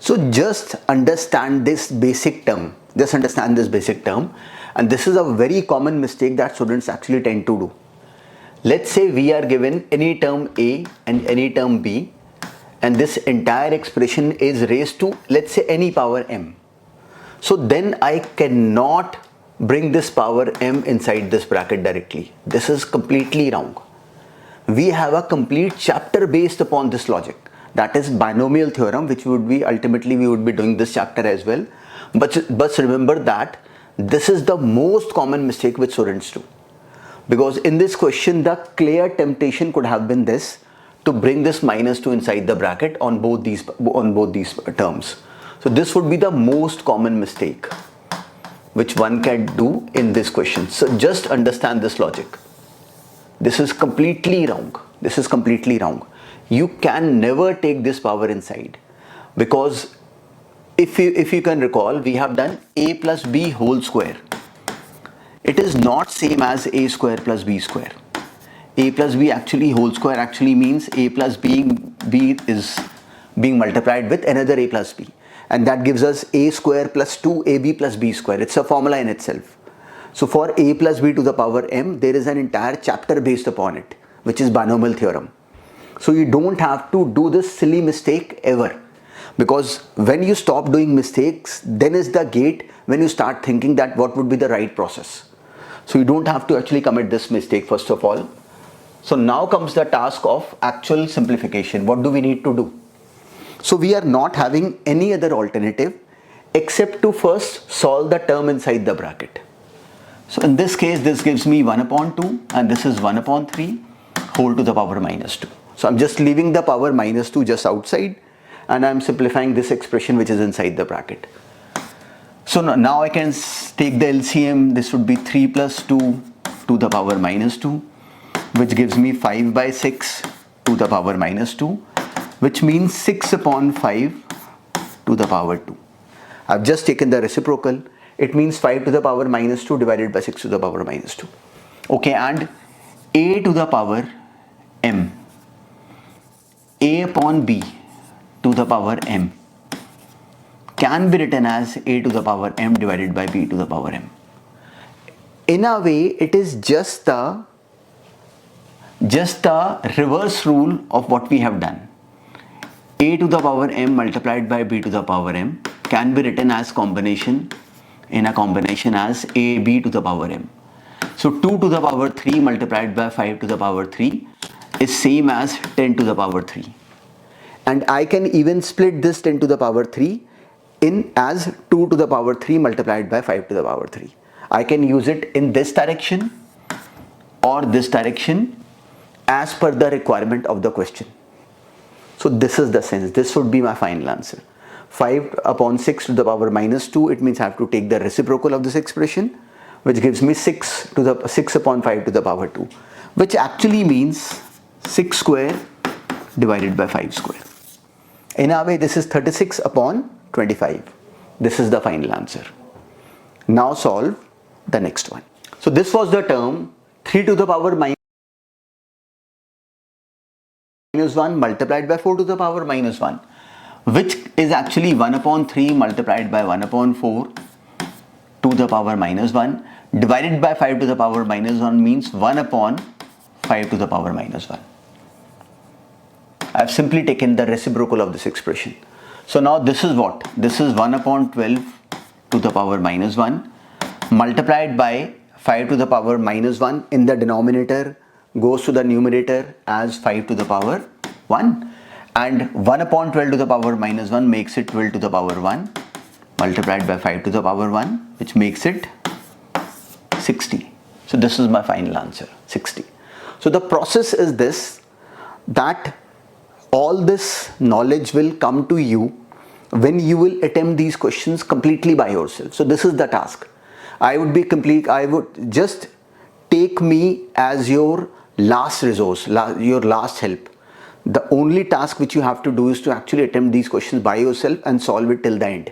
So just understand this basic term. Just understand this basic term. And this is a very common mistake that students actually tend to do. Let's say we are given any term A and any term B, and this entire expression is raised to, let's say, any power m. So then I cannot bring this power m inside this bracket directly. This is completely wrong. We have a complete chapter based upon this logic. That is binomial theorem, which would be ultimately we would be doing this chapter as well. But remember that this is the most common mistake which students do. Because in this question, the clear temptation could have been this, to bring this -2 inside the bracket on both these terms. So this would be the most common mistake which one can do in this question. So just understand this logic. This is completely wrong. This is completely wrong. You can never take this power inside, because if you can recall, we have done a plus b whole square. It is not same as a square plus b square. A plus b actually whole square actually means a plus b is being multiplied with another a plus b, and that gives us a square plus 2ab plus b square. It's a formula in itself. So for a plus b to the power m, there is an entire chapter based upon it, which is binomial theorem. So you don't have to do this silly mistake ever, because when you stop doing mistakes, then is the gate when you start thinking that what would be the right process. So you don't have to actually commit this mistake first of all. So now comes the task of actual simplification. What do we need to do? So we are not having any other alternative except to first solve the term inside the bracket. So in this case, this gives me 1 upon 2 and this is 1 upon 3 whole to the power -2. So I'm just leaving the power -2 just outside, and I'm simplifying this expression which is inside the bracket. So now I can take the LCM. This would be 3 plus 2 to the power -2, which gives me 5 by 6 to the power -2, which means 6 upon 5 to the power 2. I've just taken the reciprocal. It means 5 to the power -2 divided by 6 to the power -2. Okay, and a to the power m, a upon b to the power m can be written as a to the power m divided by b to the power m. In a way, it is just the reverse rule of what we have done. A to the power m multiplied by b to the power m can be written as combination as ab to the power m. So 2 to the power 3 multiplied by 5 to the power 3 is same as 10 to the power 3. And I can even split this 10 to the power 3 in as 2 to the power 3 multiplied by 5 to the power 3. I can use it in this direction or this direction as per the requirement of the question. So this is the sense. This would be my final answer. 5 upon 6 to the power -2, it means I have to take the reciprocal of this expression, which gives me 6 upon 5 to the power 2, which actually means 6 square divided by 5 square. In a way, this is 36 upon 25. This is the final answer. Now solve the next one. So this was the term 3 to the power -1 multiplied by 4 to the power -1, which is actually 1 upon 3 multiplied by 1 upon 4 to the power -1 divided by 5 to the power -1 means 1 upon 5 to the power -1. I have simply taken the reciprocal of this expression. So now this is what? This is 1 upon 12 to the power -1 multiplied by 5 to the power -1 in the denominator goes to the numerator as 5 to the power 1, and 1 upon 12 to the power -1 makes it 12 to the power 1 multiplied by 5 to the power 1, which makes it 60. So this is my final answer, 60. So the process is this, that all this knowledge will come to you when you will attempt these questions completely by yourself. So this is the task. I would just take me as your last resource, your last help. The only task which you have to do is to actually attempt these questions by yourself and solve it till the end.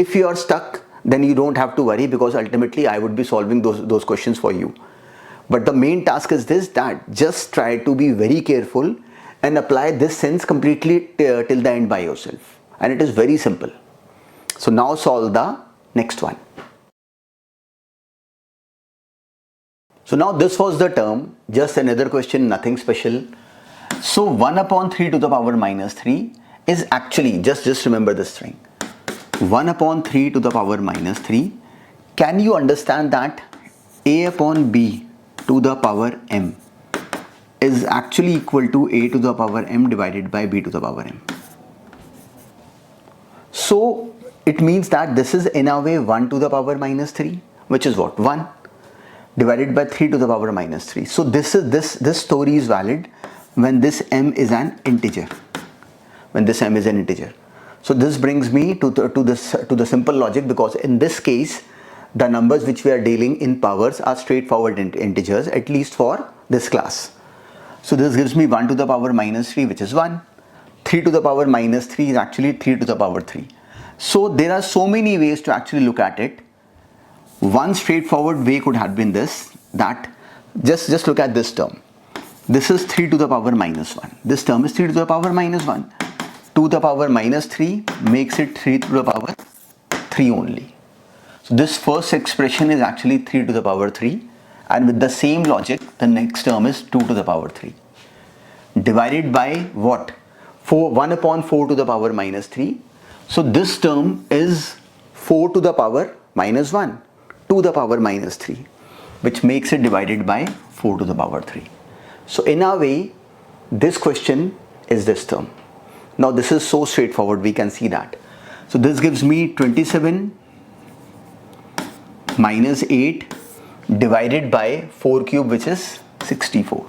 If you are stuck, then you don't have to worry, because ultimately I would be solving those questions for you. But the main task is this, that just try to be very careful and apply this sense completely till the end by yourself. and it is very simple. So now solve the next one. So now this was the term, just another question, nothing special. So 1 upon 3 to the power minus 3 is actually, just remember this thing, 1 upon 3 to the power minus 3. Can you understand that a upon b to the power m is actually equal to a to the power m divided by b to the power m? So it means that this is in a way 1 to the power minus 3, which is what, 1, divided by 3 to the power minus 3. So this story is valid when this m is an integer. When this m is an integer. So this brings me to the simple logic, because in this case the numbers which we are dealing in powers are straightforward integers, at least for this class. So this gives me 1 to the power minus 3, which is 1. 3 to the power minus 3 is actually 3 to the power 3. So there are so many ways to actually look at it. One straightforward way could have been this, that just look at this term. This is 3 to the power minus 1. This term is 3 to the power minus 1. 2 to the power minus 3 makes it 3 to the power 3 only. So this first expression is actually 3 to the power 3, and with the same logic the next term is 2 to the power 3 divided by what? 1 upon 4 to the power minus 3. So this term is 4 to the power minus 1 to the power minus 3, which makes it divided by 4 to the power 3. So in a way, this question is this term. Now this is so straightforward, we can see that. So this gives me 27 minus 8 divided by 4 cube, which is 64.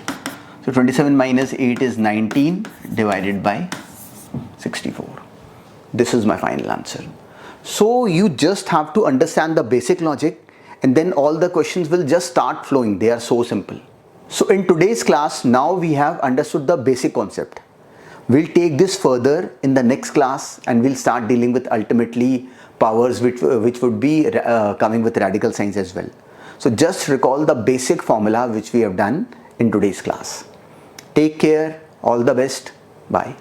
So 27 minus 8 is 19 divided by 64. This is my final answer. So you just have to understand the basic logic, and then all the questions will just start flowing. They are so simple. So in today's class, now we have understood the basic concept. We'll take this further in the next class, and we'll start dealing with ultimately powers which would be coming with radical signs as well. So just recall the basic formula which we have done in today's class. Take care, all the best, bye.